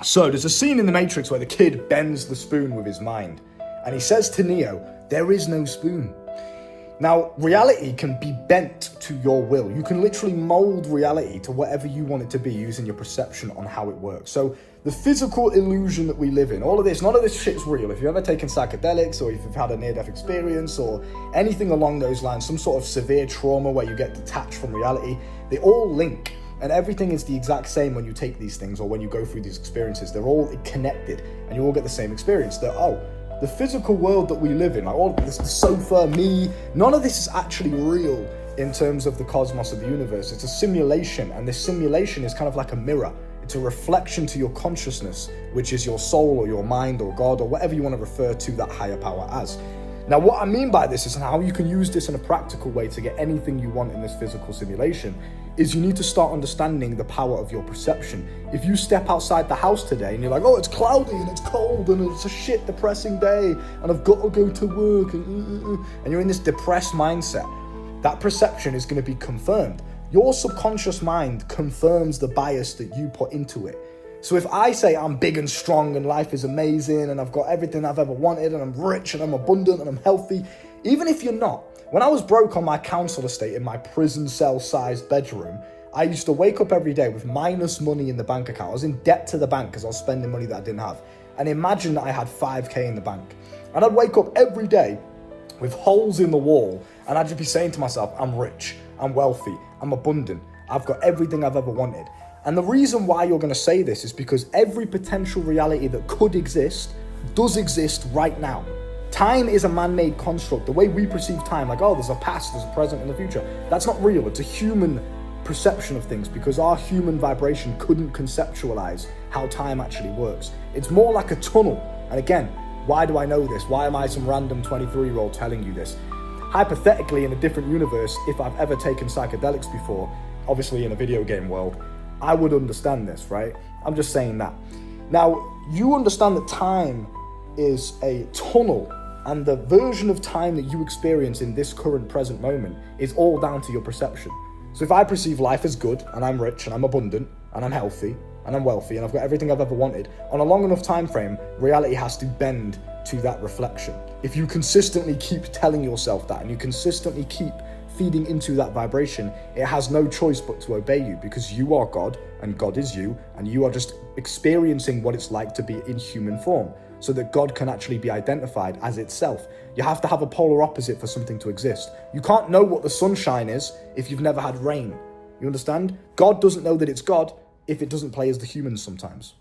So there's a scene in The Matrix where the kid bends the spoon with his mind, and he says to Neo, there is no spoon. Now, reality can be bent to your will. You can literally mold reality to whatever you want it to be using your perception on how it works. So the physical illusion that we live in, all of this, none of this shit's real. If you've ever taken psychedelics, or if you've had a near-death experience, or anything along those lines, some sort of severe trauma where you get detached from reality, they all link. And everything is the exact same when you take these things or when you go through these experiences. They're all connected and you all get the same experience. The physical world that we live in, like all this, the sofa, me, none of this is actually real in terms of the cosmos of the universe. It's a simulation, and this simulation is kind of like a mirror. It's a reflection to your consciousness, which is your soul or your mind or God or whatever you want to refer to that higher power as. Now, what I mean by this is how you can use this in a practical way to get anything you want in this physical simulation is you need to start understanding the power of your perception. If you step outside the house today and you're like, oh, it's cloudy and it's cold and it's a shit depressing day and I've got to go to work and you're in this depressed mindset, that perception is going to be confirmed. Your subconscious mind confirms the bias that you put into it. So if I say I'm big and strong and life is amazing and I've got everything I've ever wanted and I'm rich and I'm abundant and I'm healthy, even if you're not, when I was broke on my council estate in my prison cell-sized bedroom, I used to wake up every day with minus money in the bank account. I was in debt to the bank because I was spending money that I didn't have. And imagine that I had 5k in the bank. And I'd wake up every day with holes in the wall and I'd just be saying to myself, I'm rich, I'm wealthy, I'm abundant, I've got everything I've ever wanted. And the reason why you're going to say this is because every potential reality that could exist does exist right now. Time is a man-made construct. The way we perceive time, like, oh, there's a past, there's a present and a future, that's not real. It's a human perception of things because our human vibration couldn't conceptualize how time actually works. It's more like a tunnel. And again, why do I know this? Why am I some random 23-year-old telling you this? Hypothetically, in a different universe, if I've ever taken psychedelics before, obviously in a video game world, I would understand this, right? I'm just saying that. Now, you understand that time is a tunnel, and the version of time that you experience in this current present moment is all down to your perception. So if I perceive life as good, and I'm rich, and I'm abundant, and I'm healthy, and I'm wealthy, and I've got everything I've ever wanted, on a long enough time frame, reality has to bend to that reflection. If you consistently keep telling yourself that, and you consistently keep feeding into that vibration, it has no choice but to obey you because you are God and God is you, and you are just experiencing what it's like to be in human form so that God can actually be identified as itself. You have to have a polar opposite for something to exist. You can't know what the sunshine is if you've never had rain. You understand? God doesn't know that it's God if it doesn't play as the humans sometimes.